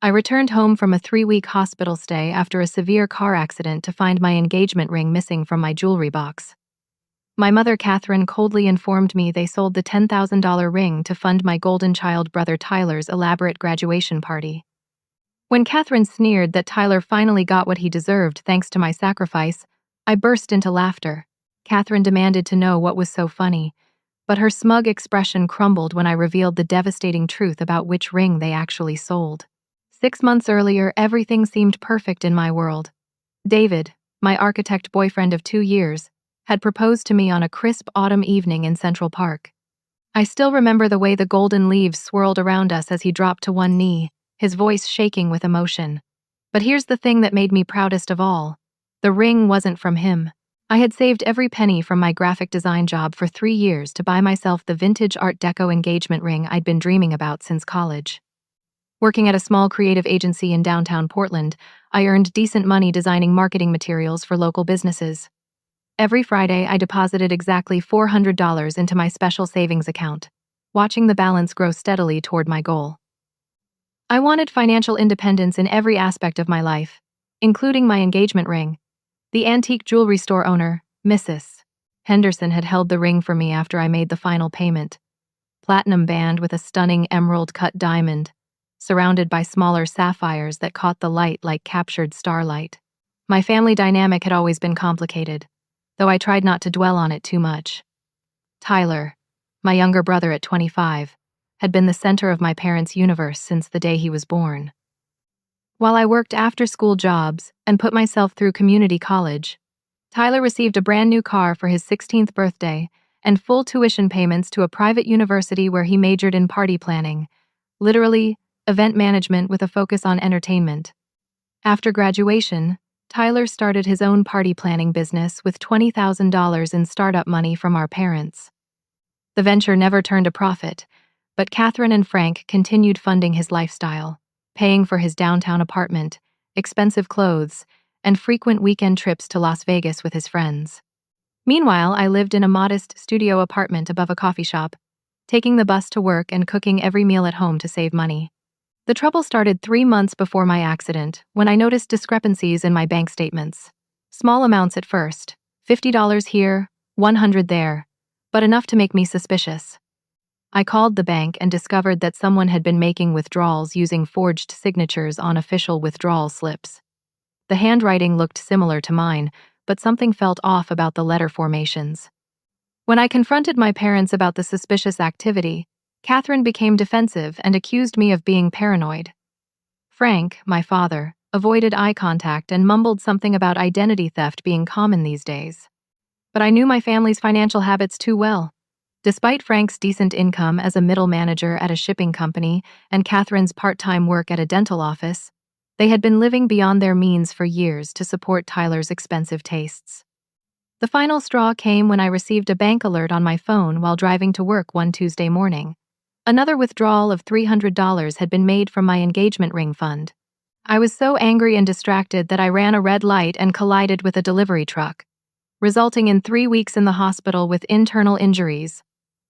I returned home from a 3-week hospital stay after a severe car accident to find my engagement ring missing from my jewelry box. My mother, Catherine, coldly informed me they sold the $10,000 ring to fund my golden child brother Tyler's elaborate graduation party. When Catherine sneered that Tyler finally got what he deserved thanks to my sacrifice, I burst into laughter. Catherine demanded to know what was so funny, but her smug expression crumbled when I revealed the devastating truth about which ring they actually sold. 6 months earlier, everything seemed perfect in my world. David, my architect boyfriend of 2 years, had proposed to me on a crisp autumn evening in Central Park. I still remember the way the golden leaves swirled around us as he dropped to one knee, his voice shaking with emotion. But here's the thing that made me proudest of all. The ring wasn't from him. I had saved every penny from my graphic design job for 3 years to buy myself the vintage Art Deco engagement ring I'd been dreaming about since college. Working at a small creative agency in downtown Portland, I earned decent money designing marketing materials for local businesses. Every Friday, I deposited exactly $400 into my special savings account, watching the balance grow steadily toward my goal. I wanted financial independence in every aspect of my life, including my engagement ring. The antique jewelry store owner, Mrs. Henderson, had held the ring for me after I made the final payment. Platinum band with a stunning emerald-cut diamond, surrounded by smaller sapphires that caught the light like captured starlight. My family dynamic had always been complicated, though I tried not to dwell on it too much. Tyler, my younger brother at 25, had been the center of my parents' universe since the day he was born. While I worked after-school jobs and put myself through community college, Tyler received a brand new car for his 16th birthday and full tuition payments to a private university where he majored in party planning, literally, event management with a focus on entertainment. After graduation, Tyler started his own party planning business with $20,000 in startup money from our parents. The venture never turned a profit, but Catherine and Frank continued funding his lifestyle, paying for his downtown apartment, expensive clothes, and frequent weekend trips to Las Vegas with his friends. Meanwhile, I lived in a modest studio apartment above a coffee shop, taking the bus to work and cooking every meal at home to save money. The trouble started 3 months before my accident, when I noticed discrepancies in my bank statements. Small amounts at first, $50 here, $100 there, but enough to make me suspicious. I called the bank and discovered that someone had been making withdrawals using forged signatures on official withdrawal slips. The handwriting looked similar to mine, but something felt off about the letter formations. When I confronted my parents about the suspicious activity, Catherine became defensive and accused me of being paranoid. Frank, my father, avoided eye contact and mumbled something about identity theft being common these days. But I knew my family's financial habits too well. Despite Frank's decent income as a middle manager at a shipping company and Catherine's part-time work at a dental office, they had been living beyond their means for years to support Tyler's expensive tastes. The final straw came when I received a bank alert on my phone while driving to work one Tuesday morning. Another withdrawal of $300 had been made from my engagement ring fund. I was so angry and distracted that I ran a red light and collided with a delivery truck, resulting in 3 weeks in the hospital with internal injuries,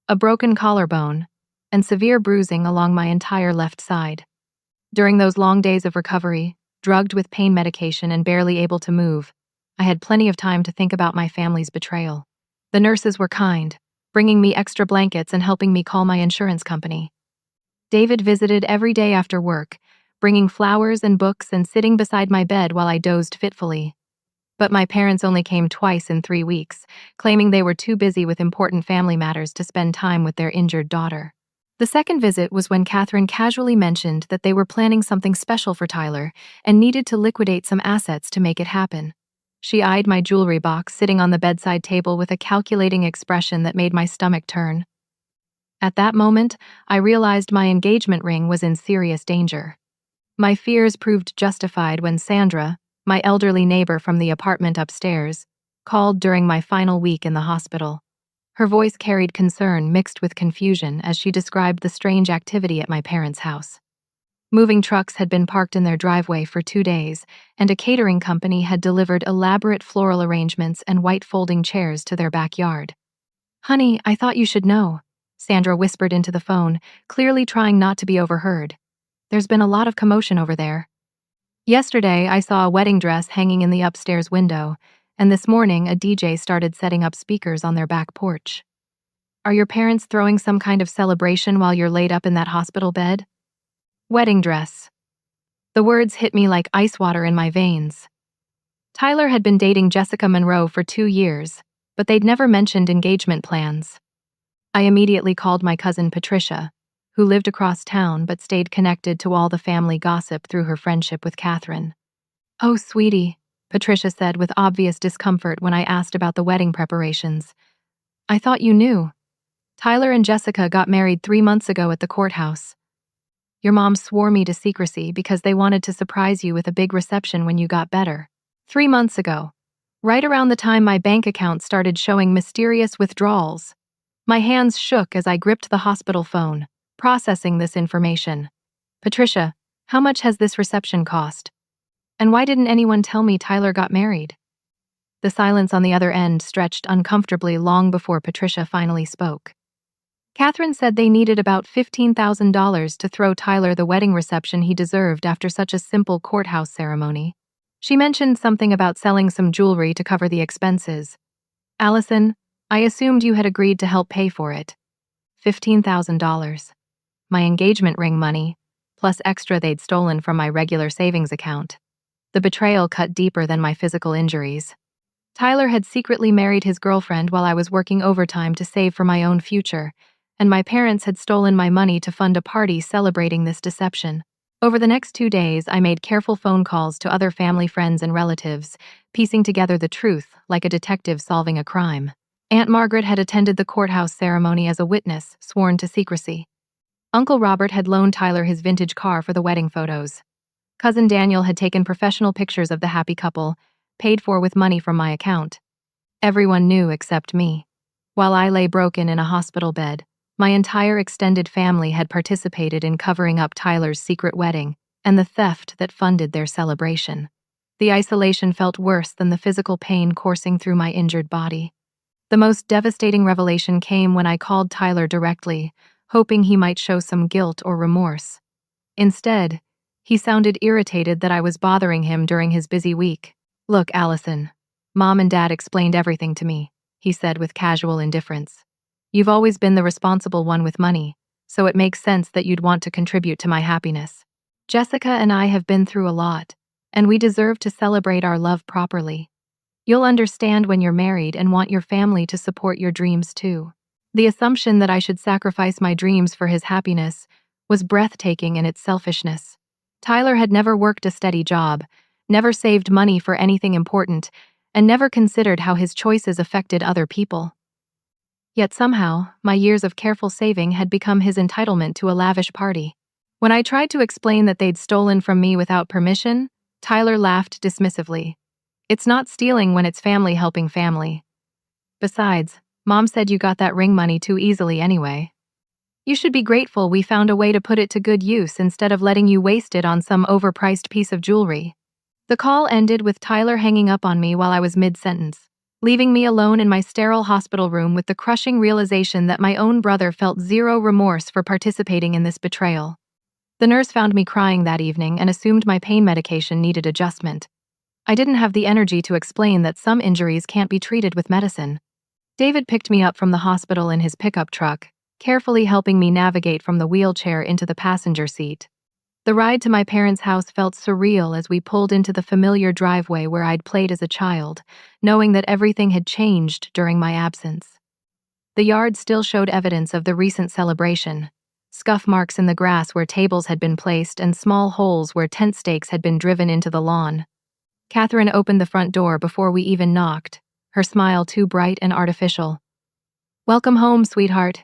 a broken collarbone, and severe bruising along my entire left side. During those long days of recovery, drugged with pain medication and barely able to move, I had plenty of time to think about my family's betrayal. The nurses were kind, bringing me extra blankets and helping me call my insurance company. David visited every day after work, bringing flowers and books and sitting beside my bed while I dozed fitfully. But my parents only came twice in 3 weeks, claiming they were too busy with important family matters to spend time with their injured daughter. The second visit was when Catherine casually mentioned that they were planning something special for Tyler and needed to liquidate some assets to make it happen. She eyed my jewelry box sitting on the bedside table with a calculating expression that made my stomach turn. At that moment, I realized my engagement ring was in serious danger. My fears proved justified when Sandra, my elderly neighbor from the apartment upstairs, called during my final week in the hospital. Her voice carried concern mixed with confusion as she described the strange activity at my parents' house. Moving trucks had been parked in their driveway for 2 days, and a catering company had delivered elaborate floral arrangements and white folding chairs to their backyard. "Honey, I thought you should know," Sandra whispered into the phone, clearly trying not to be overheard. There's been a lot of commotion over there. Yesterday, I saw a wedding dress hanging in the upstairs window, and this morning, a DJ started setting up speakers on their back porch. Are your parents throwing some kind of celebration while you're laid up in that hospital bed? Wedding dress. The words hit me like ice water in my veins. Tyler had been dating Jessica Monroe for 2 years, but they'd never mentioned engagement plans. I immediately called my cousin Patricia, who lived across town but stayed connected to all the family gossip through her friendship with Catherine. "Oh, sweetie," Patricia said with obvious discomfort when I asked about the wedding preparations. "I thought you knew. Tyler and Jessica got married 3 months ago at the courthouse. Your mom swore me to secrecy because they wanted to surprise you with a big reception when you got better. 3 months ago, right around the time my bank account started showing mysterious withdrawals." My hands shook as I gripped the hospital phone, processing this information. "Patricia, how much has this reception cost? And why didn't anyone tell me Tyler got married?" The silence on the other end stretched uncomfortably long before Patricia finally spoke. Catherine said they needed about $15,000 to throw Tyler the wedding reception he deserved after such a simple courthouse ceremony. She mentioned something about selling some jewelry to cover the expenses. "Alison, I assumed you had agreed to help pay for it. $15,000. My engagement ring money, plus extra they'd stolen from my regular savings account." The betrayal cut deeper than my physical injuries. Tyler had secretly married his girlfriend while I was working overtime to save for my own future, and my parents had stolen my money to fund a party celebrating this deception. Over the next 2 days, I made careful phone calls to other family friends and relatives, piecing together the truth like a detective solving a crime. Aunt Margaret had attended the courthouse ceremony as a witness, sworn to secrecy. Uncle Robert had loaned Tyler his vintage car for the wedding photos. Cousin Daniel had taken professional pictures of the happy couple, paid for with money from my account. Everyone knew except me. While I lay broken in a hospital bed, my entire extended family had participated in covering up Tyler's secret wedding and the theft that funded their celebration. The isolation felt worse than the physical pain coursing through my injured body. The most devastating revelation came when I called Tyler directly, hoping he might show some guilt or remorse. Instead, he sounded irritated that I was bothering him during his busy week. "Look, Alison, Mom and Dad explained everything to me," he said with casual indifference. "You've always been the responsible one with money, so it makes sense that you'd want to contribute to my happiness. Jessica and I have been through a lot, and we deserve to celebrate our love properly. You'll understand when you're married and want your family to support your dreams too." The assumption that I should sacrifice my dreams for his happiness was breathtaking in its selfishness. Tyler had never worked a steady job, never saved money for anything important, and never considered how his choices affected other people. Yet somehow, my years of careful saving had become his entitlement to a lavish party. When I tried to explain that they'd stolen from me without permission, Tyler laughed dismissively. "It's not stealing when it's family helping family. Besides, Mom said you got that ring money too easily anyway. You should be grateful we found a way to put it to good use instead of letting you waste it on some overpriced piece of jewelry." The call ended with Tyler hanging up on me while I was mid-sentence, leaving me alone in my sterile hospital room with the crushing realization that my own brother felt zero remorse for participating in this betrayal. The nurse found me crying that evening and assumed my pain medication needed adjustment. I didn't have the energy to explain that some injuries can't be treated with medicine. David picked me up from the hospital in his pickup truck, carefully helping me navigate from the wheelchair into the passenger seat. The ride to my parents' house felt surreal as we pulled into the familiar driveway where I'd played as a child, knowing that everything had changed during my absence. The yard still showed evidence of the recent celebration: scuff marks in the grass where tables had been placed and small holes where tent stakes had been driven into the lawn. Catherine opened the front door before we even knocked, her smile too bright and artificial. "Welcome home, sweetheart.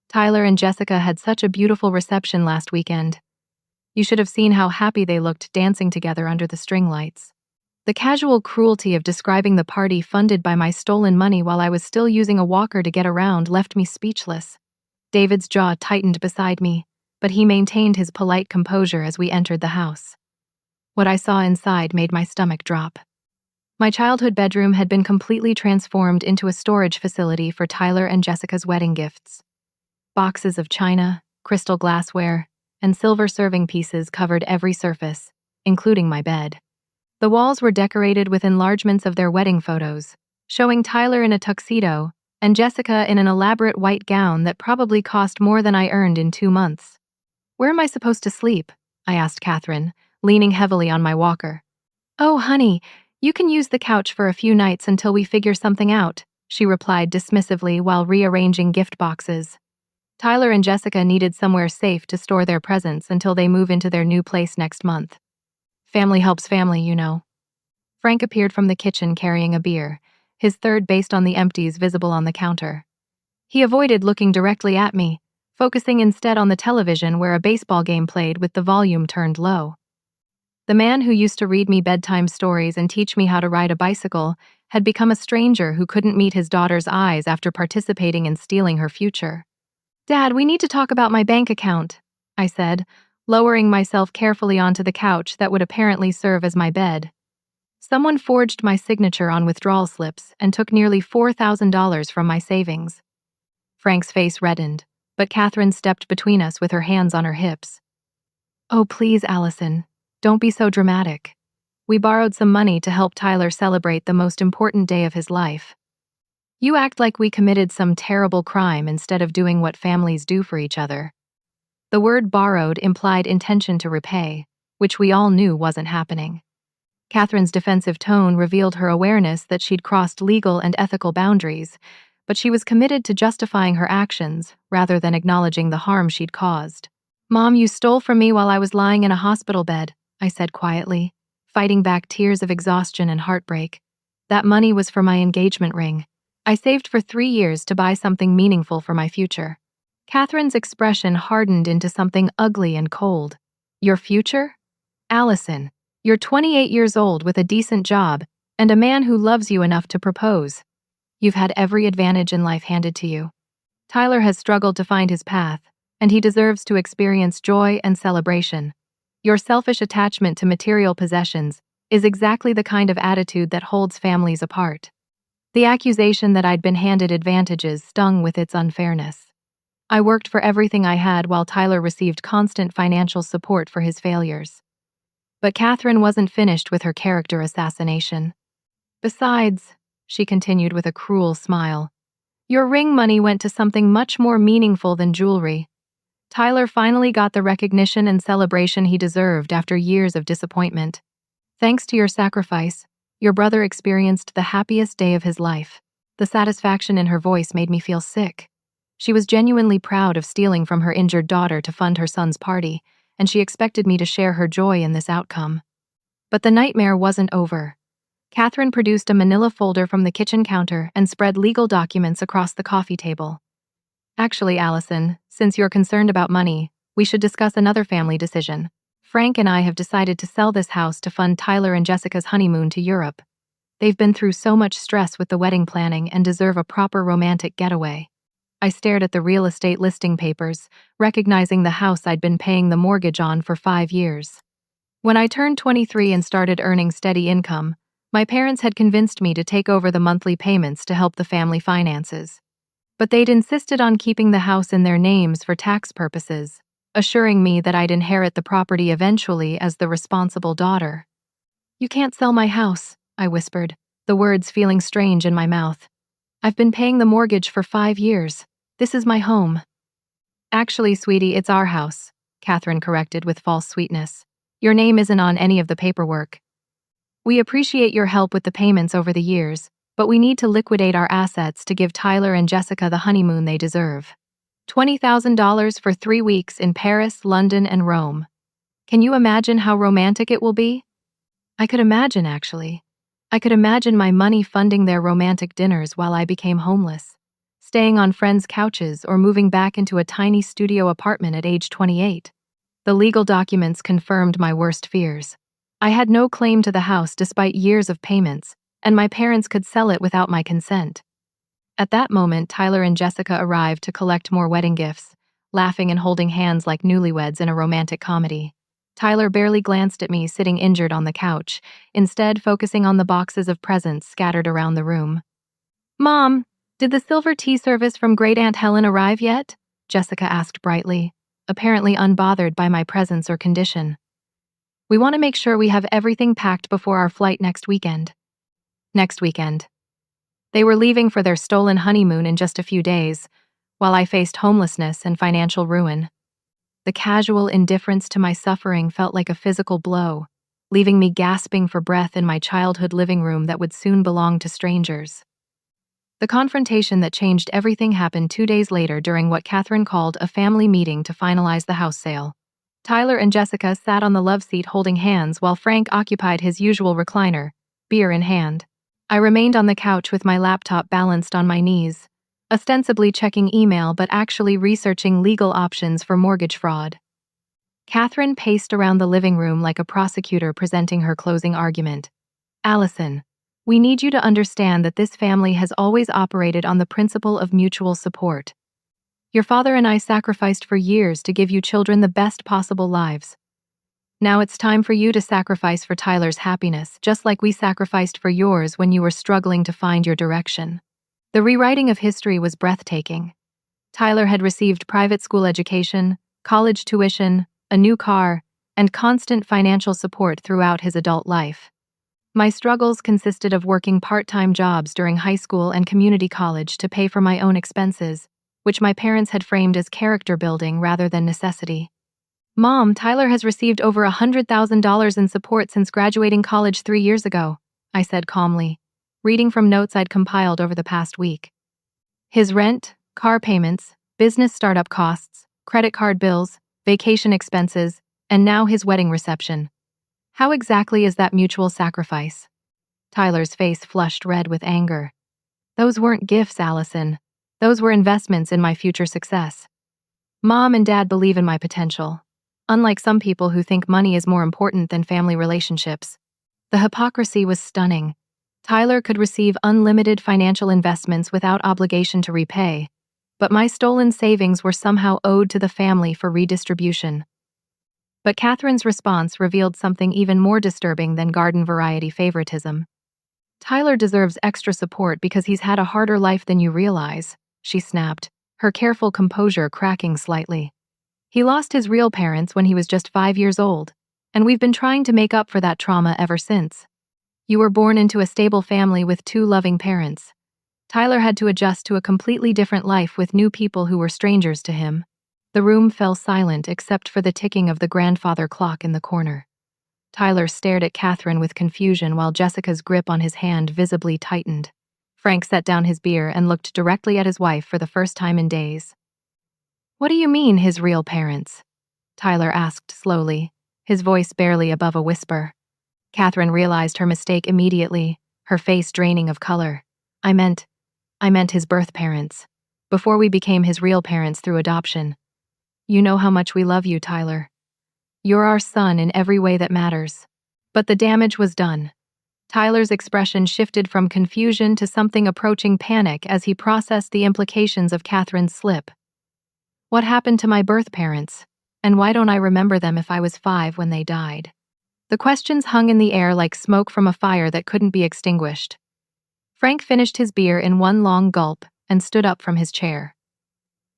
Tyler and Jessica had such a beautiful reception last weekend. You should have seen how happy they looked dancing together under the string lights." The casual cruelty of describing the party funded by my stolen money while I was still using a walker to get around left me speechless. David's jaw tightened beside me, but he maintained his polite composure as we entered the house. What I saw inside made my stomach drop. My childhood bedroom had been completely transformed into a storage facility for Tyler and Jessica's wedding gifts. Boxes of china, crystal glassware, and silver serving pieces covered every surface, including my bed. The walls were decorated with enlargements of their wedding photos, showing Tyler in a tuxedo and Jessica in an elaborate white gown that probably cost more than I earned in 2 months. "Where am I supposed to sleep?" I asked Catherine, leaning heavily on my walker. "Oh, honey, you can use the couch for a few nights until we figure something out," she replied dismissively while rearranging gift boxes. Tyler and Jessica needed somewhere safe to store their presents until they move into their new place next month. Family helps family, you know. Frank appeared from the kitchen carrying a beer, his third based on the empties visible on the counter. He avoided looking directly at me, focusing instead on the television where a baseball game played with the volume turned low. The man who used to read me bedtime stories and teach me how to ride a bicycle had become a stranger who couldn't meet his daughter's eyes after participating in stealing her future. "Dad, we need to talk about my bank account," I said, lowering myself carefully onto the couch that would apparently serve as my bed. Someone forged my signature on withdrawal slips and took nearly $4,000 from my savings. Frank's face reddened, but Catherine stepped between us with her hands on her hips. "Oh, please, Alison, don't be so dramatic. We borrowed some money to help Tyler celebrate the most important day of his life. You act like we committed some terrible crime instead of doing what families do for each other." The word borrowed implied intention to repay, which we all knew wasn't happening. Catherine's defensive tone revealed her awareness that she'd crossed legal and ethical boundaries, but she was committed to justifying her actions rather than acknowledging the harm she'd caused. "Mom, you stole from me while I was lying in a hospital bed," I said quietly, fighting back tears of exhaustion and heartbreak. "That money was for my engagement ring. I saved for 3 years to buy something meaningful for my future." Catherine's expression hardened into something ugly and cold. "Your future? Alison, you're 28 years old with a decent job and a man who loves you enough to propose. You've had every advantage in life handed to you. Tyler has struggled to find his path, and he deserves to experience joy and celebration. Your selfish attachment to material possessions is exactly the kind of attitude that holds families apart." The accusation that I'd been handed advantages stung with its unfairness. I worked for everything I had while Tyler received constant financial support for his failures. But Catherine wasn't finished with her character assassination. "Besides," she continued with a cruel smile, "your ring money went to something much more meaningful than jewelry. Tyler finally got the recognition and celebration he deserved after years of disappointment. Thanks to your sacrifice, your brother experienced the happiest day of his life." The satisfaction in her voice made me feel sick. She was genuinely proud of stealing from her injured daughter to fund her son's party, and she expected me to share her joy in this outcome. But the nightmare wasn't over. Catherine produced a manila folder from the kitchen counter and spread legal documents across the coffee table. "Actually, Alison, since you're concerned about money, we should discuss another family decision. Frank and I have decided to sell this house to fund Tyler and Jessica's honeymoon to Europe. They've been through so much stress with the wedding planning and deserve a proper romantic getaway." I stared at the real estate listing papers, recognizing the house I'd been paying the mortgage on for 5 years. When I turned 23 and started earning steady income, my parents had convinced me to take over the monthly payments to help the family finances. But they'd insisted on keeping the house in their names for tax purposes, assuring me that I'd inherit the property eventually as the responsible daughter. "You can't sell my house," I whispered, the words feeling strange in my mouth. "I've been paying the mortgage for 5 years. This is my home." "Actually, sweetie, it's our house," Catherine corrected with false sweetness. "Your name isn't on any of the paperwork. We appreciate your help with the payments over the years, but we need to liquidate our assets to give Tyler and Jessica the honeymoon they deserve. $20,000 for 3 weeks in Paris, London, and Rome. Can you imagine how romantic it will be?" I could imagine, actually. I could imagine my money funding their romantic dinners while I became homeless, staying on friends' couches or moving back into a tiny studio apartment at age 28. The legal documents confirmed my worst fears. I had no claim to the house despite years of payments, and my parents could sell it without my consent. At that moment, Tyler and Jessica arrived to collect more wedding gifts, laughing and holding hands like newlyweds in a romantic comedy. Tyler barely glanced at me sitting injured on the couch, instead focusing on the boxes of presents scattered around the room. "Mom, did the silver tea service from Great Aunt Helen arrive yet?" Jessica asked brightly. apparently unbothered by my presence or condition. We want to make sure we have everything packed before our flight next weekend. Next weekend. They were leaving for their stolen honeymoon in just a few days, while I faced homelessness and financial ruin. The casual indifference to my suffering felt like a physical blow, leaving me gasping for breath in my childhood living room that would soon belong to strangers. The confrontation that changed everything happened 2 days later during what Catherine called a family meeting to finalize the house sale. Tyler and Jessica sat on the love seat holding hands while Frank occupied his usual recliner, beer in hand. I remained on the couch with my laptop balanced on my knees, ostensibly checking email but actually researching legal options for mortgage fraud. Catherine paced around the living room like a prosecutor presenting her closing argument. Alison, we need you to understand that this family has always operated on the principle of mutual support. Your father and I sacrificed for years to give you children the best possible lives. Now it's time for you to sacrifice for Tyler's happiness, just like we sacrificed for yours when you were struggling to find your direction. The rewriting of history was breathtaking. Tyler had received private school education, college tuition, a new car, and constant financial support throughout his adult life. My struggles consisted of working part-time jobs during high school and community college to pay for my own expenses, which my parents had framed as character building rather than necessity. Mom, Tyler has received over $100,000 in support since graduating college 3 years ago, I said calmly, reading from notes I'd compiled over the past week. His rent, car payments, business startup costs, credit card bills, vacation expenses, and now his wedding reception. How exactly is that mutual sacrifice? Tyler's face flushed red with anger. Those weren't gifts, Alison. Those were investments in my future success. Mom and Dad believe in my potential. Unlike some people who think money is more important than family relationships. The hypocrisy was stunning. Tyler could receive unlimited financial investments without obligation to repay, but my stolen savings were somehow owed to the family for redistribution. But Catherine's response revealed something even more disturbing than garden-variety favoritism. Tyler deserves extra support because he's had a harder life than you realize, she snapped, her careful composure cracking slightly. He lost his real parents when he was just 5 years old, and we've been trying to make up for that trauma ever since. You were born into a stable family with 2 loving parents. Tyler had to adjust to a completely different life with new people who were strangers to him. The room fell silent except for the ticking of the grandfather clock in the corner. Tyler stared at Catherine with confusion while Jessica's grip on his hand visibly tightened. Frank set down his beer and looked directly at his wife for the first time in days. What do you mean, his real parents? Tyler asked slowly, his voice barely above a whisper. Catherine realized her mistake immediately, her face draining of color. I meant his birth parents, before we became his real parents through adoption. You know how much we love you, Tyler. You're our son in every way that matters. But the damage was done. Tyler's expression shifted from confusion to something approaching panic as he processed the implications of Catherine's slip. What happened to my birth parents? And why don't I remember them if I was 5 when they died? The questions hung in the air like smoke from a fire that couldn't be extinguished. Frank finished his beer in one long gulp and stood up from his chair.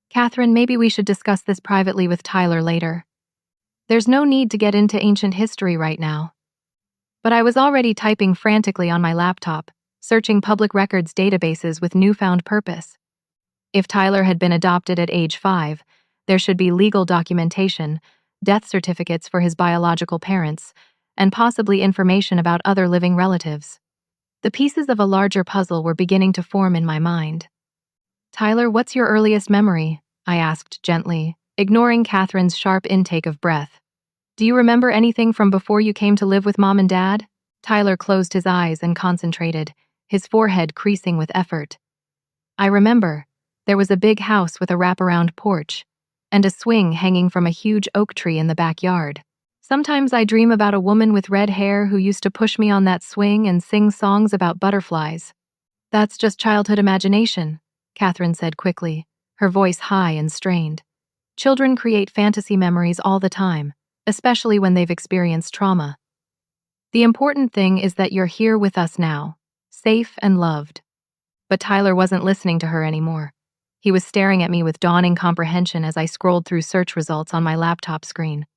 Catherine, maybe we should discuss this privately with Tyler later. There's no need to get into ancient history right now. But I was already typing frantically on my laptop, searching public records databases with newfound purpose. If Tyler had been adopted at age 5, there should be legal documentation, death certificates for his biological parents, and possibly information about other living relatives. The pieces of a larger puzzle were beginning to form in my mind. Tyler, what's your earliest memory? I asked gently, ignoring Catherine's sharp intake of breath. Do you remember anything from before you came to live with Mom and Dad? Tyler closed his eyes and concentrated, his forehead creasing with effort. I remember. There was a big house with a wraparound porch, and a swing hanging from a huge oak tree in the backyard. Sometimes I dream about a woman with red hair who used to push me on that swing and sing songs about butterflies. That's just childhood imagination, Catherine said quickly, her voice high and strained. Children create fantasy memories all the time, especially when they've experienced trauma. The important thing is that you're here with us now, safe and loved. But Tyler wasn't listening to her anymore. He was staring at me with dawning comprehension as I scrolled through search results on my laptop screen.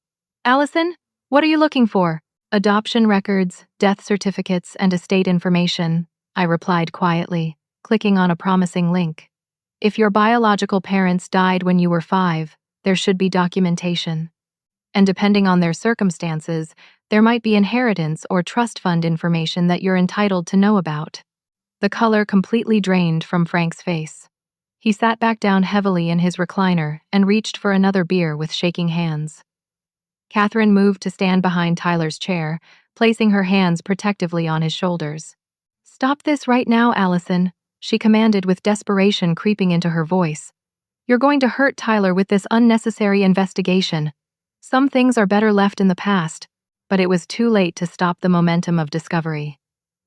Allison, what are you looking for? Adoption records, death certificates, and estate information, I replied quietly, clicking on a promising link. If your biological parents died when you were 5, there should be documentation. And depending on their circumstances, there might be inheritance or trust fund information that you're entitled to know about. The color completely drained from Frank's face. He sat back down heavily in his recliner and reached for another beer with shaking hands. Catherine moved to stand behind Tyler's chair, placing her hands protectively on his shoulders. "Stop this right now, Alison," she commanded with desperation creeping into her voice. "You're going to hurt Tyler with this unnecessary investigation. Some things are better left in the past," but it was too late to stop the momentum of discovery.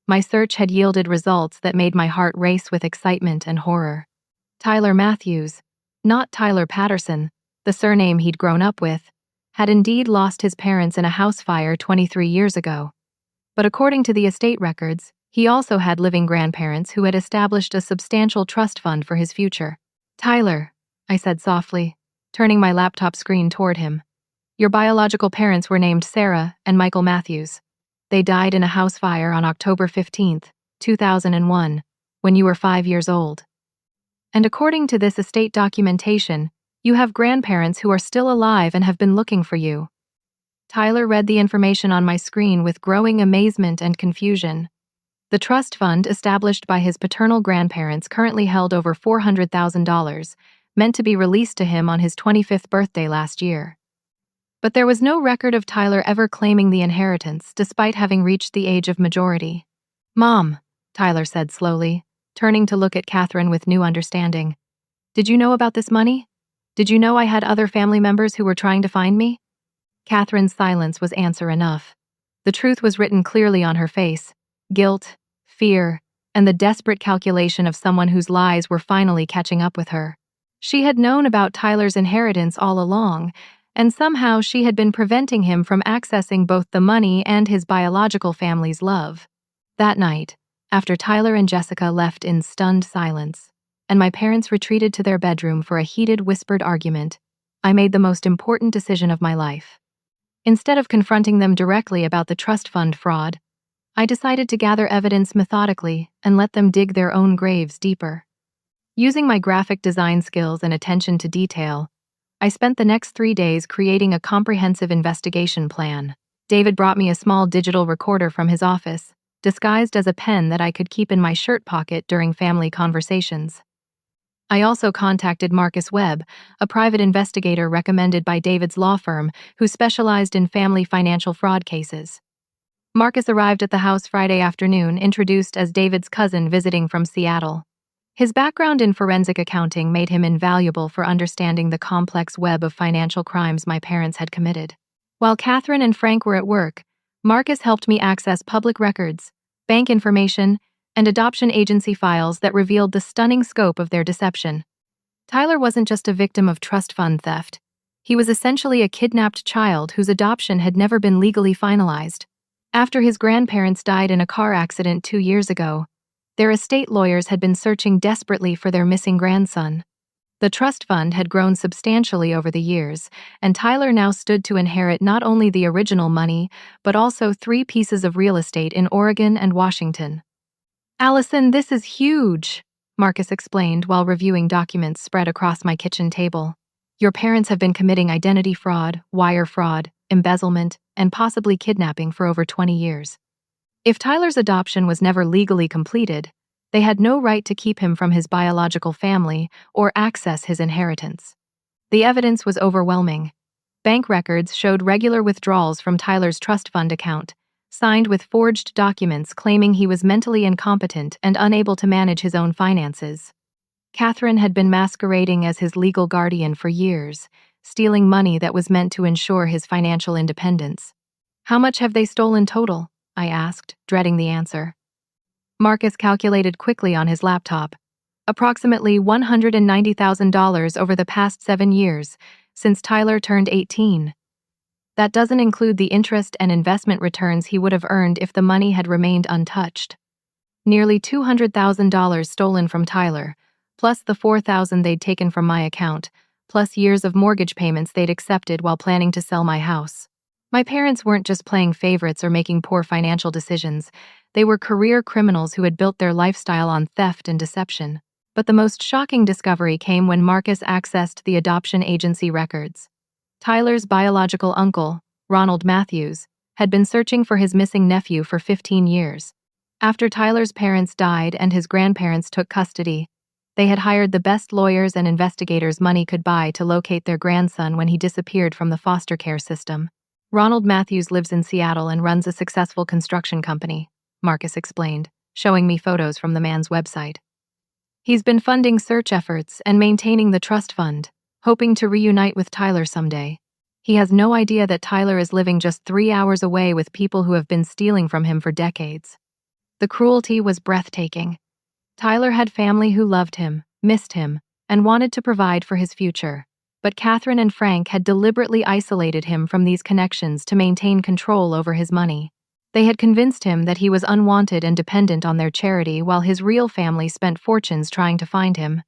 My search had yielded results that made my heart race with excitement and horror. Tyler Matthews, not Tyler Patterson, the surname he'd grown up with, had indeed lost his parents in a house fire 23 years ago. But according to the estate records, he also had living grandparents who had established a substantial trust fund for his future. "Tyler," I said softly, turning my laptop screen toward him. "Your biological parents were named Sarah and Michael Matthews. They died in a house fire on October 15th, 2001, when you were 5 years old. And according to this estate documentation, you have grandparents who are still alive and have been looking for you." Tyler read the information on my screen with growing amazement and confusion. The trust fund established by his paternal grandparents currently held over $400,000, meant to be released to him on his 25th birthday last year. But there was no record of Tyler ever claiming the inheritance, despite having reached the age of majority. "Mom," Tyler said slowly, turning to look at Catherine with new understanding. "Did you know about this money? Did you know I had other family members who were trying to find me?" Catherine's silence was answer enough. The truth was written clearly on her face: guilt, fear, and the desperate calculation of someone whose lies were finally catching up with her. She had known about Tyler's inheritance all along, and somehow she had been preventing him from accessing both the money and his biological family's love. That night, after Tyler and Jessica left in stunned silence, and my parents retreated to their bedroom for a heated, whispered argument, I made the most important decision of my life. Instead of confronting them directly about the trust fund fraud, I decided to gather evidence methodically and let them dig their own graves deeper. Using my graphic design skills and attention to detail, I spent the next 3 days creating a comprehensive investigation plan. David brought me a small digital recorder from his office, disguised as a pen that I could keep in my shirt pocket during family conversations. I also contacted Marcus Webb, a private investigator recommended by David's law firm who specialized in family financial fraud cases. Marcus arrived at the house Friday afternoon, introduced as David's cousin visiting from Seattle. His background in forensic accounting made him invaluable for understanding the complex web of financial crimes my parents had committed. While Catherine and Frank were at work, Marcus helped me access public records, bank information, and adoption agency files that revealed the stunning scope of their deception. Tyler wasn't just a victim of trust fund theft. He was essentially a kidnapped child whose adoption had never been legally finalized. After his grandparents died in a car accident 2 years ago, their estate lawyers had been searching desperately for their missing grandson. The trust fund had grown substantially over the years, and Tyler now stood to inherit not only the original money, but also 3 pieces of real estate in Oregon and Washington. "Alison, this is huge," Marcus explained while reviewing documents spread across my kitchen table. "Your parents have been committing identity fraud, wire fraud, embezzlement, and possibly kidnapping for over 20 years. If Tyler's adoption was never legally completed, they had no right to keep him from his biological family or access his inheritance." The evidence was overwhelming. Bank records showed regular withdrawals from Tyler's trust fund account, signed with forged documents claiming he was mentally incompetent and unable to manage his own finances. Catherine had been masquerading as his legal guardian for years, stealing money that was meant to ensure his financial independence. "How much have they stolen total?" I asked, dreading the answer. Marcus calculated quickly on his laptop. "Approximately $190,000 over the past 7 years, since Tyler turned 18. That doesn't include the interest and investment returns he would have earned if the money had remained untouched. Nearly $200,000 stolen from Tyler, plus the $4,000 they'd taken from my account, plus years of mortgage payments they'd accepted while planning to sell my house. My parents weren't just playing favorites or making poor financial decisions. They were career criminals who had built their lifestyle on theft and deception. But the most shocking discovery came when Marcus accessed the adoption agency records. Tyler's biological uncle, Ronald Matthews, had been searching for his missing nephew for 15 years. After Tyler's parents died and his grandparents took custody, they had hired the best lawyers and investigators money could buy to locate their grandson when he disappeared from the foster care system. Ronald Matthews lives in Seattle and runs a successful construction company, Marcus explained, showing me photos from the man's website. He's been funding search efforts and maintaining the trust fund, hoping to reunite with Tyler someday. He has no idea that Tyler is living just 3 hours away with people who have been stealing from him for decades. The cruelty was breathtaking. Tyler had family who loved him, missed him, and wanted to provide for his future. But Catherine and Frank had deliberately isolated him from these connections to maintain control over his money. They had convinced him that he was unwanted and dependent on their charity while his real family spent fortunes trying to find him.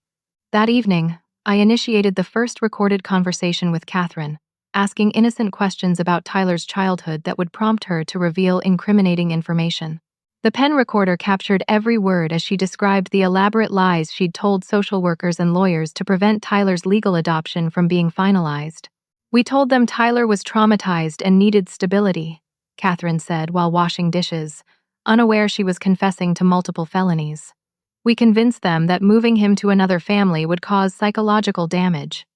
That evening, I initiated the first recorded conversation with Catherine, asking innocent questions about Tyler's childhood that would prompt her to reveal incriminating information. The pen recorder captured every word as she described the elaborate lies she'd told social workers and lawyers to prevent Tyler's legal adoption from being finalized. "We told them Tyler was traumatized and needed stability," Catherine said while washing dishes, unaware she was confessing to multiple felonies. "We convinced them that moving him to another family would cause psychological damage.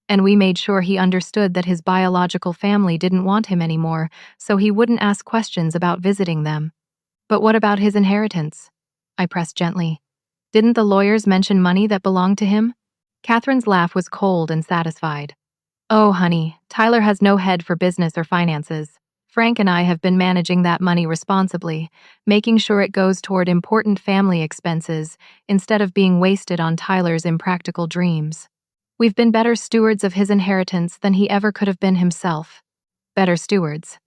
And we made sure he understood that his biological family didn't want him anymore, so he wouldn't ask questions about visiting them." "But what about his inheritance?" I pressed gently. "Didn't the lawyers mention money that belonged to him?" Catherine's laugh was cold and satisfied. "Oh, honey, Tyler has no head for business or finances. Frank and I have been managing that money responsibly, making sure it goes toward important family expenses instead of being wasted on Tyler's impractical dreams. We've been better stewards of his inheritance than he ever could have been himself." Better stewards.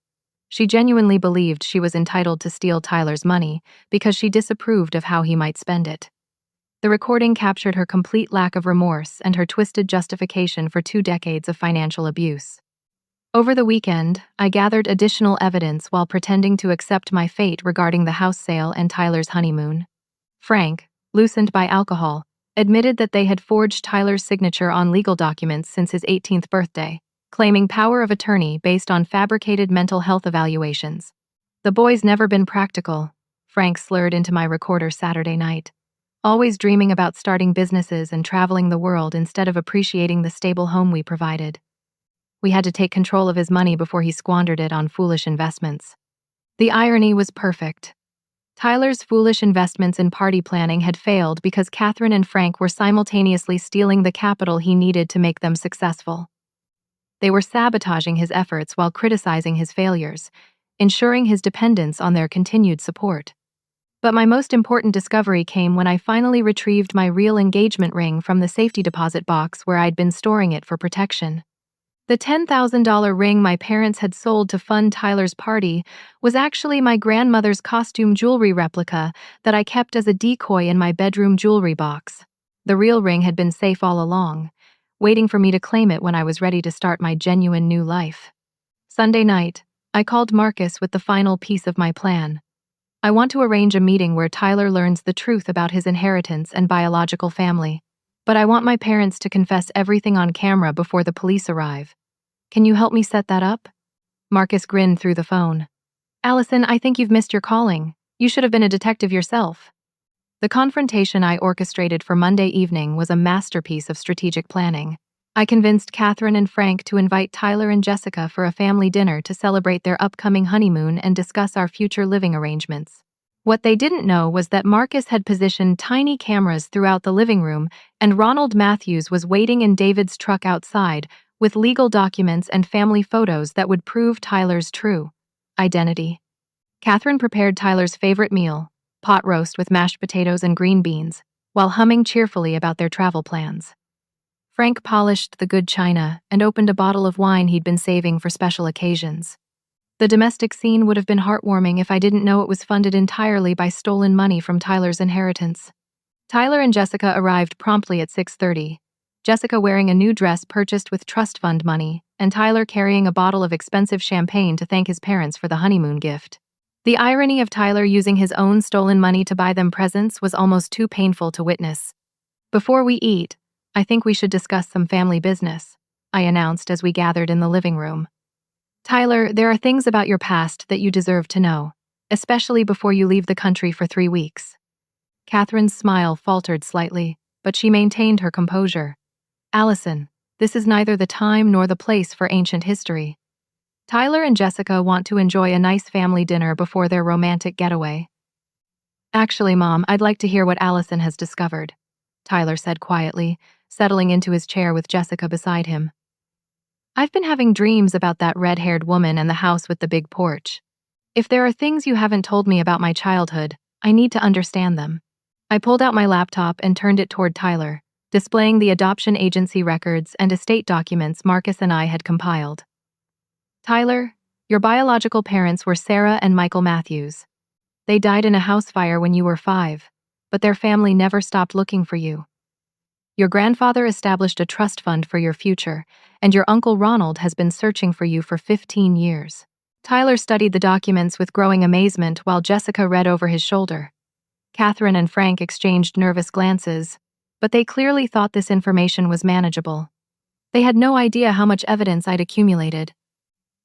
She genuinely believed she was entitled to steal Tyler's money because she disapproved of how he might spend it. The recording captured her complete lack of remorse and her twisted justification for 2 decades of financial abuse. Over the weekend, I gathered additional evidence while pretending to accept my fate regarding the house sale and Tyler's honeymoon. Frank, loosened by alcohol, admitted that they had forged Tyler's signature on legal documents since his 18th birthday, claiming power of attorney based on fabricated mental health evaluations. "The boy's never been practical," Frank slurred into my recorder Saturday night. "Always dreaming about starting businesses and traveling the world instead of appreciating the stable home we provided. We had to take control of his money before he squandered it on foolish investments." The irony was perfect. Tyler's foolish investments in party planning had failed because Catherine and Frank were simultaneously stealing the capital he needed to make them successful. They were sabotaging his efforts while criticizing his failures, ensuring his dependence on their continued support. But my most important discovery came when I finally retrieved my real engagement ring from the safety deposit box where I'd been storing it for protection. The $10,000 ring my parents had sold to fund Tyler's party was actually my grandmother's costume jewelry replica that I kept as a decoy in my bedroom jewelry box. The real ring had been safe all along, waiting for me to claim it when I was ready to start my genuine new life. Sunday night, I called Marcus with the final piece of my plan. I want to arrange a meeting where Tyler learns the truth about his inheritance and biological family, but I want my parents to confess everything on camera before the police arrive. Can you help me set that up? Marcus grinned through the phone. "Alison, I think you've missed your calling. You should have been a detective yourself." The confrontation I orchestrated for Monday evening was a masterpiece of strategic planning. I convinced Catherine and Frank to invite Tyler and Jessica for a family dinner to celebrate their upcoming honeymoon and discuss our future living arrangements. What they didn't know was that Marcus had positioned tiny cameras throughout the living room, and Ronald Matthews was waiting in David's truck outside with legal documents and family photos that would prove Tyler's true identity. Catherine prepared Tyler's favorite meal, pot roast with mashed potatoes and green beans, while humming cheerfully about their travel plans. Frank polished the good china and opened a bottle of wine he'd been saving for special occasions. The domestic scene would have been heartwarming if I didn't know it was funded entirely by stolen money from Tyler's inheritance. Tyler and Jessica arrived promptly at 6:30. Jessica wearing a new dress purchased with trust fund money, and Tyler carrying a bottle of expensive champagne to thank his parents for the honeymoon gift. The irony of Tyler using his own stolen money to buy them presents was almost too painful to witness. "Before we eat, I think we should discuss some family business," I announced as we gathered in the living room. "Tyler, there are things about your past that you deserve to know, especially before you leave the country for 3 weeks." Catherine's smile faltered slightly, but she maintained her composure. "Alison, this is neither the time nor the place for ancient history. Tyler and Jessica want to enjoy a nice family dinner before their romantic getaway." "Actually, Mom, I'd like to hear what Alison has discovered," Tyler said quietly, settling into his chair with Jessica beside him. "I've been having dreams about that red-haired woman and the house with the big porch. If there are things you haven't told me about my childhood, I need to understand them." I pulled out my laptop and turned it toward Tyler, displaying the adoption agency records and estate documents Marcus and I had compiled. "Tyler, your biological parents were Sarah and Michael Matthews. They died in a house fire when you were 5, but their family never stopped looking for you. Your grandfather established a trust fund for your future, and your uncle Ronald has been searching for you for 15 years. Tyler studied the documents with growing amazement while Jessica read over his shoulder. Catherine and Frank exchanged nervous glances, but they clearly thought this information was manageable. They had no idea how much evidence I'd accumulated.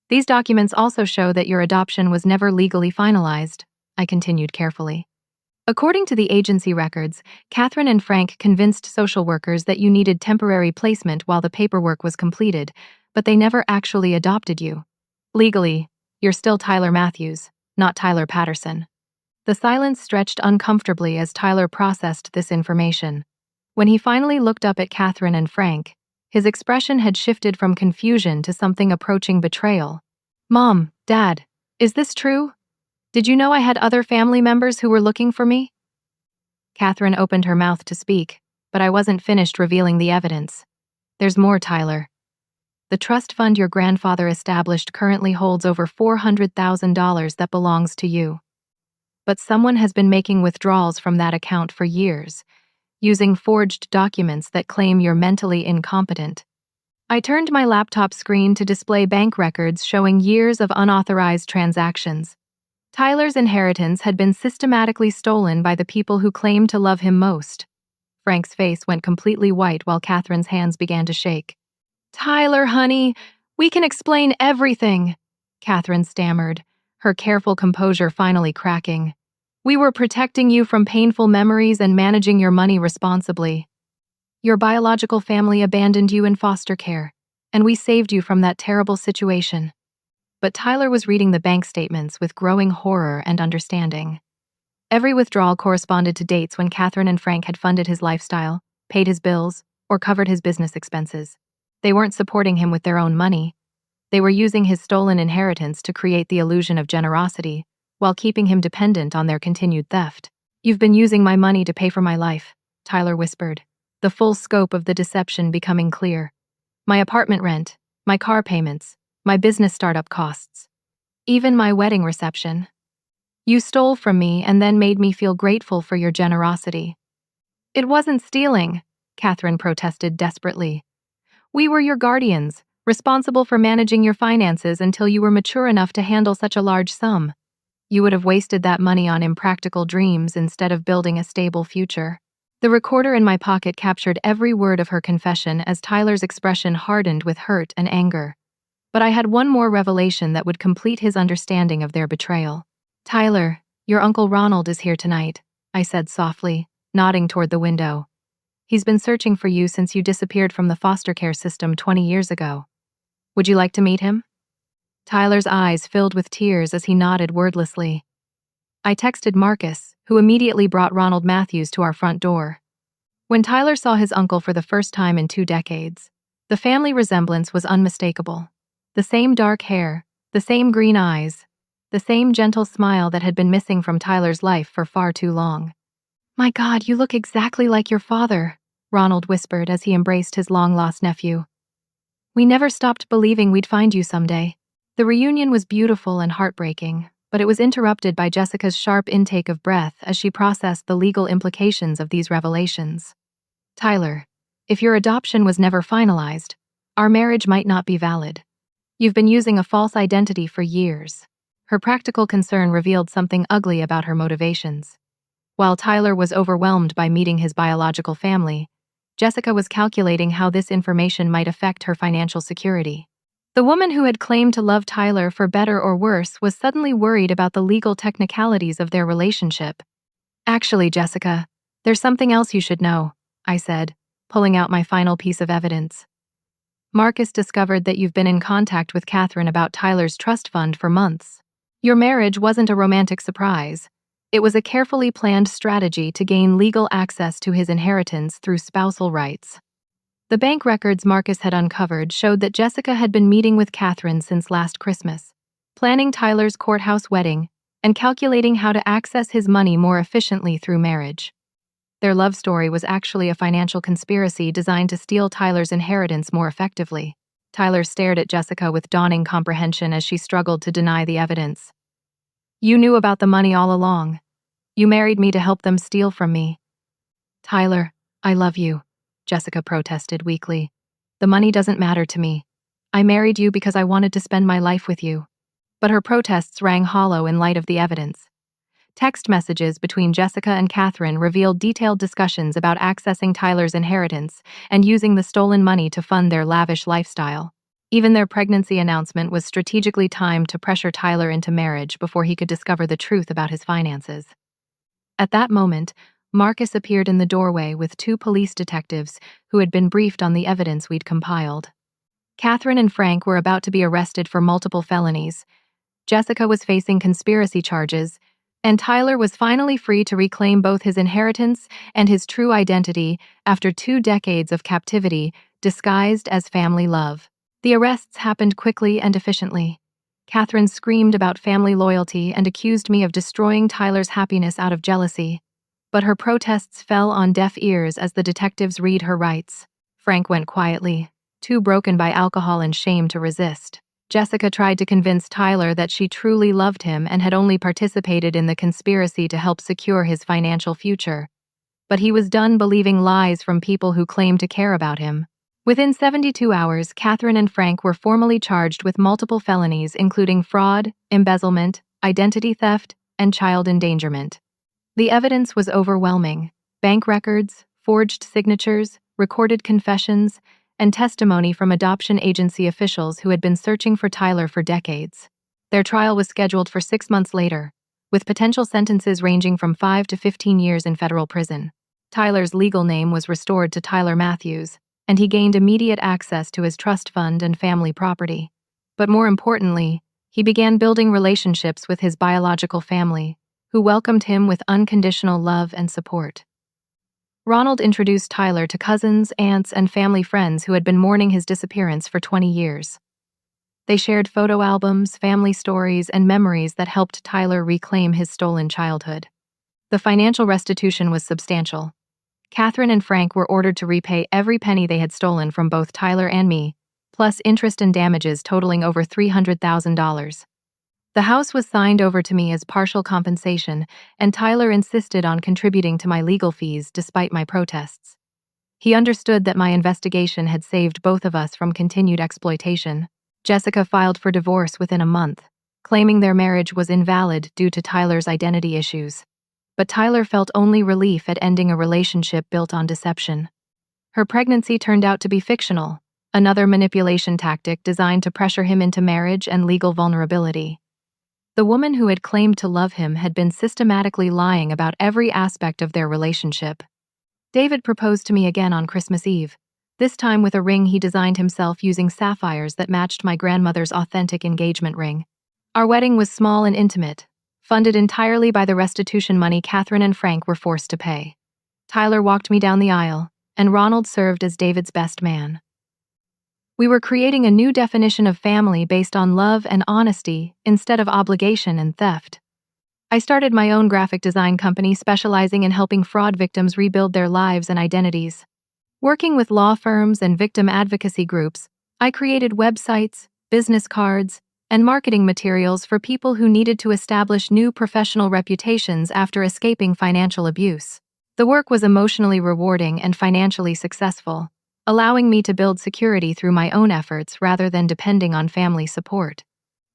"These documents also show that your adoption was never legally finalized," I continued carefully. "According to the agency records, Catherine and Frank convinced social workers that you needed temporary placement while the paperwork was completed, but they never actually adopted you. Legally, you're still Tyler Matthews, not Tyler Patterson." The silence stretched uncomfortably as Tyler processed this information. When he finally looked up at Catherine and Frank, his expression had shifted from confusion to something approaching betrayal. "Mom, Dad, is this true? Did you know I had other family members who were looking for me?" Catherine opened her mouth to speak, but I wasn't finished revealing the evidence. "There's more, Tyler. The trust fund your grandfather established currently holds over $400,000 that belongs to you. But someone has been making withdrawals from that account for years, using forged documents that claim you're mentally incompetent." I turned my laptop screen to display bank records showing years of unauthorized transactions. Tyler's inheritance had been systematically stolen by the people who claimed to love him most. Frank's face went completely white while Catherine's hands began to shake. "Tyler, honey, we can explain everything," Catherine stammered, her careful composure finally cracking. "We were protecting you from painful memories and managing your money responsibly. Your biological family abandoned you in foster care, and we saved you from that terrible situation." But Tyler was reading the bank statements with growing horror and understanding. Every withdrawal corresponded to dates when Catherine and Frank had funded his lifestyle, paid his bills, or covered his business expenses. They weren't supporting him with their own money. They were using his stolen inheritance to create the illusion of generosity, while keeping him dependent on their continued theft. "You've been using my money to pay for my life," Tyler whispered, the full scope of the deception becoming clear. "My apartment rent, my car payments, my business startup costs, even my wedding reception. You stole from me and then made me feel grateful for your generosity." "It wasn't stealing," Catherine protested desperately. "We were your guardians, responsible for managing your finances until you were mature enough to handle such a large sum. You would have wasted that money on impractical dreams instead of building a stable future." The recorder in my pocket captured every word of her confession as Tyler's expression hardened with hurt and anger. But I had one more revelation that would complete his understanding of their betrayal. "Tyler, your Uncle Ronald is here tonight," I said softly, nodding toward the window. "He's been searching for you since you disappeared from the foster care system 20 years ago. Would you like to meet him?" Tyler's eyes filled with tears as he nodded wordlessly. I texted Marcus, who immediately brought Ronald Matthews to our front door. When Tyler saw his uncle for the first time in 2 decades, the family resemblance was unmistakable. The same dark hair, the same green eyes, the same gentle smile that had been missing from Tyler's life for far too long. "My God, you look exactly like your father," Ronald whispered as he embraced his long-lost nephew. "We never stopped believing we'd find you someday." The reunion was beautiful and heartbreaking, but it was interrupted by Jessica's sharp intake of breath as she processed the legal implications of these revelations. Tyler, if your adoption was never finalized, our marriage might not be valid. You've been using a false identity for years. Her practical concern revealed something ugly about her motivations. While Tyler was overwhelmed by meeting his biological family, Jessica was calculating how this information might affect her financial security. The woman who had claimed to love Tyler for better or worse was suddenly worried about the legal technicalities of their relationship. Actually, Jessica, there's something else you should know, I said, pulling out my final piece of evidence. Marcus discovered that you've been in contact with Catherine about Tyler's trust fund for months. Your marriage wasn't a romantic surprise. It was a carefully planned strategy to gain legal access to his inheritance through spousal rights. The bank records Marcus had uncovered showed that Jessica had been meeting with Catherine since last Christmas, planning Tyler's courthouse wedding and calculating how to access his money more efficiently through marriage. Their love story was actually a financial conspiracy designed to steal Tyler's inheritance more effectively. Tyler stared at Jessica with dawning comprehension as she struggled to deny the evidence. You knew about the money all along. You married me to help them steal from me. Tyler, I love you, Jessica protested weakly. The money doesn't matter to me. I married you because I wanted to spend my life with you. But her protests rang hollow in light of the evidence. Text messages between Jessica and Catherine revealed detailed discussions about accessing Tyler's inheritance and using the stolen money to fund their lavish lifestyle. Even their pregnancy announcement was strategically timed to pressure Tyler into marriage before he could discover the truth about his finances. At that moment, Marcus appeared in the doorway with 2 police detectives who had been briefed on the evidence we'd compiled. Catherine and Frank were about to be arrested for multiple felonies. Jessica was facing conspiracy charges, and Tyler was finally free to reclaim both his inheritance and his true identity after 2 decades of captivity disguised as family love. The arrests happened quickly and efficiently. Catherine screamed about family loyalty and accused me of destroying Tyler's happiness out of jealousy. But her protests fell on deaf ears as the detectives read her rights. Frank went quietly, too broken by alcohol and shame to resist. Jessica tried to convince Tyler that she truly loved him and had only participated in the conspiracy to help secure his financial future. But he was done believing lies from people who claimed to care about him. Within 72 hours, Catherine and Frank were formally charged with multiple felonies including fraud, embezzlement, identity theft, and child endangerment. The evidence was overwhelming. Bank records, forged signatures, recorded confessions, and testimony from adoption agency officials who had been searching for Tyler for decades. Their trial was scheduled for 6 months later, with potential sentences ranging from 5 to 15 years in federal prison. Tyler's legal name was restored to Tyler Matthews, and he gained immediate access to his trust fund and family property. But more importantly, he began building relationships with his biological family, who welcomed him with unconditional love and support. Ronald introduced Tyler to cousins, aunts, and family friends who had been mourning his disappearance for 20 years. They shared photo albums, family stories, and memories that helped Tyler reclaim his stolen childhood. The financial restitution was substantial. Catherine and Frank were ordered to repay every penny they had stolen from both Tyler and me, plus interest and damages totaling over $300,000. The house was signed over to me as partial compensation, and Tyler insisted on contributing to my legal fees despite my protests. He understood that my investigation had saved both of us from continued exploitation. Jessica filed for divorce within a month, claiming their marriage was invalid due to Tyler's identity issues. But Tyler felt only relief at ending a relationship built on deception. Her pregnancy turned out to be fictional, another manipulation tactic designed to pressure him into marriage and legal vulnerability. The woman who had claimed to love him had been systematically lying about every aspect of their relationship. David proposed to me again on Christmas Eve, this time with a ring he designed himself using sapphires that matched my grandmother's authentic engagement ring. Our wedding was small and intimate, funded entirely by the restitution money Catherine and Frank were forced to pay. Tyler walked me down the aisle, and Ronald served as David's best man. We were creating a new definition of family based on love and honesty instead of obligation and theft. I started my own graphic design company specializing in helping fraud victims rebuild their lives and identities. Working with law firms and victim advocacy groups, I created websites, business cards, and marketing materials for people who needed to establish new professional reputations after escaping financial abuse. The work was emotionally rewarding and financially successful, allowing me to build security through my own efforts rather than depending on family support.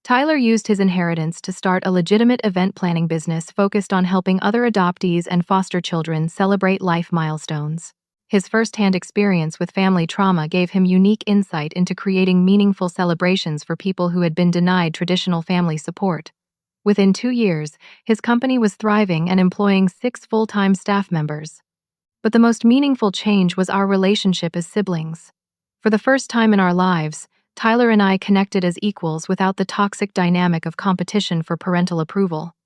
Tyler used his inheritance to start a legitimate event planning business focused on helping other adoptees and foster children celebrate life milestones. His first-hand experience with family trauma gave him unique insight into creating meaningful celebrations for people who had been denied traditional family support. Within 2 years, his company was thriving and employing 6 full-time staff members. But the most meaningful change was our relationship as siblings. For the first time in our lives, Tyler and I connected as equals without the toxic dynamic of competition for parental approval.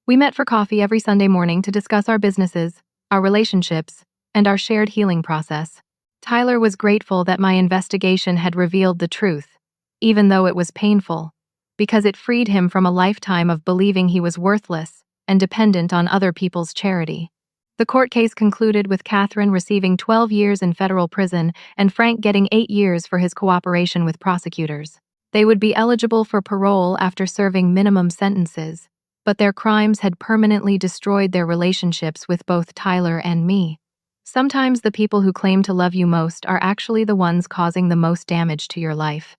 We met for coffee every Sunday morning to discuss our businesses, our relationships, and our shared healing process. Tyler was grateful that my investigation had revealed the truth, even though it was painful, because it freed him from a lifetime of believing he was worthless and dependent on other people's charity. The court case concluded with Catherine receiving 12 years in federal prison and Frank getting 8 years for his cooperation with prosecutors. They would be eligible for parole after serving minimum sentences, but their crimes had permanently destroyed their relationships with both Tyler and me. Sometimes the people who claim to love you most are actually the ones causing the most damage to your life.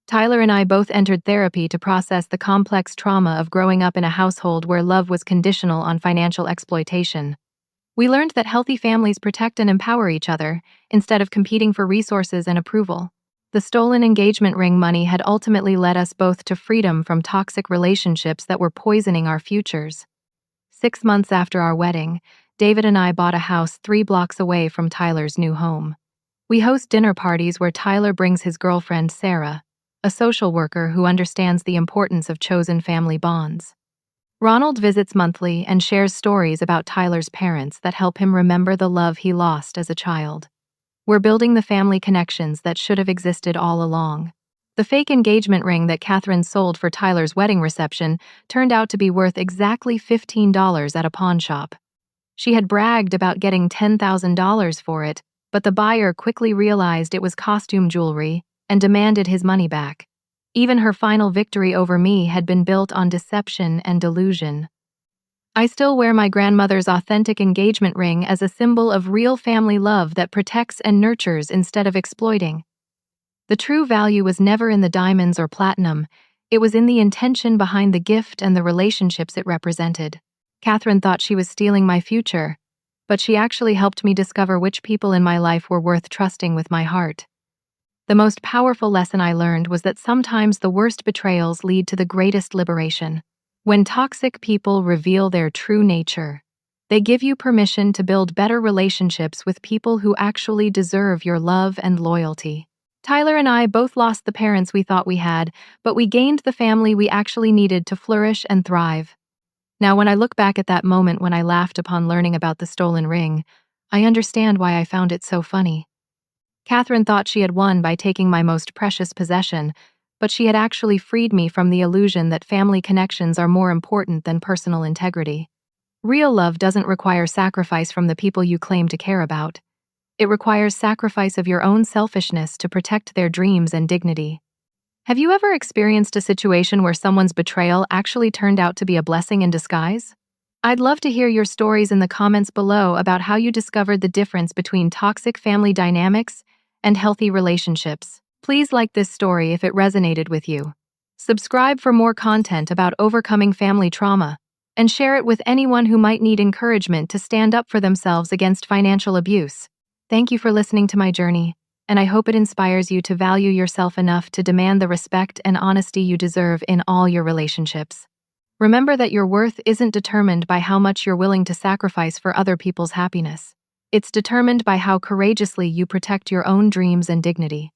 Tyler and I both entered therapy to process the complex trauma of growing up in a household where love was conditional on financial exploitation. We learned that healthy families protect and empower each other, instead of competing for resources and approval. The stolen engagement ring money had ultimately led us both to freedom from toxic relationships that were poisoning our futures. 6 months after our wedding, David and I bought a house 3 blocks away from Tyler's new home. We host dinner parties where Tyler brings his girlfriend, Sarah, a social worker who understands the importance of chosen family bonds. Ronald visits monthly and shares stories about Tyler's parents that help him remember the love he lost as a child. We're building the family connections that should have existed all along. The fake engagement ring that Catherine sold for Tyler's wedding reception turned out to be worth exactly $15 at a pawn shop. She had bragged about getting $10,000 for it, but the buyer quickly realized it was costume jewelry and demanded his money back. Even her final victory over me had been built on deception and delusion. I still wear my grandmother's authentic engagement ring as a symbol of real family love that protects and nurtures instead of exploiting. The true value was never in the diamonds or platinum, it was in the intention behind the gift and the relationships it represented. Catherine thought she was stealing my future, but she actually helped me discover which people in my life were worth trusting with my heart. The most powerful lesson I learned was that sometimes the worst betrayals lead to the greatest liberation. When toxic people reveal their true nature, they give you permission to build better relationships with people who actually deserve your love and loyalty. Tyler and I both lost the parents we thought we had, but we gained the family we actually needed to flourish and thrive. Now, when I look back at that moment when I laughed upon learning about the stolen ring, I understand why I found it so funny. Catherine thought she had won by taking my most precious possession, but she had actually freed me from the illusion that family connections are more important than personal integrity. Real love doesn't require sacrifice from the people you claim to care about. It requires sacrifice of your own selfishness to protect their dreams and dignity. Have you ever experienced a situation where someone's betrayal actually turned out to be a blessing in disguise? I'd love to hear your stories in the comments below about how you discovered the difference between toxic family dynamics and healthy relationships. Please like this story if it resonated with you. Subscribe for more content about overcoming family trauma, and share it with anyone who might need encouragement to stand up for themselves against financial abuse. Thank you for listening to my journey, and I hope it inspires you to value yourself enough to demand the respect and honesty you deserve in all your relationships. Remember that your worth isn't determined by how much you're willing to sacrifice for other people's happiness. It's determined by how courageously you protect your own dreams and dignity.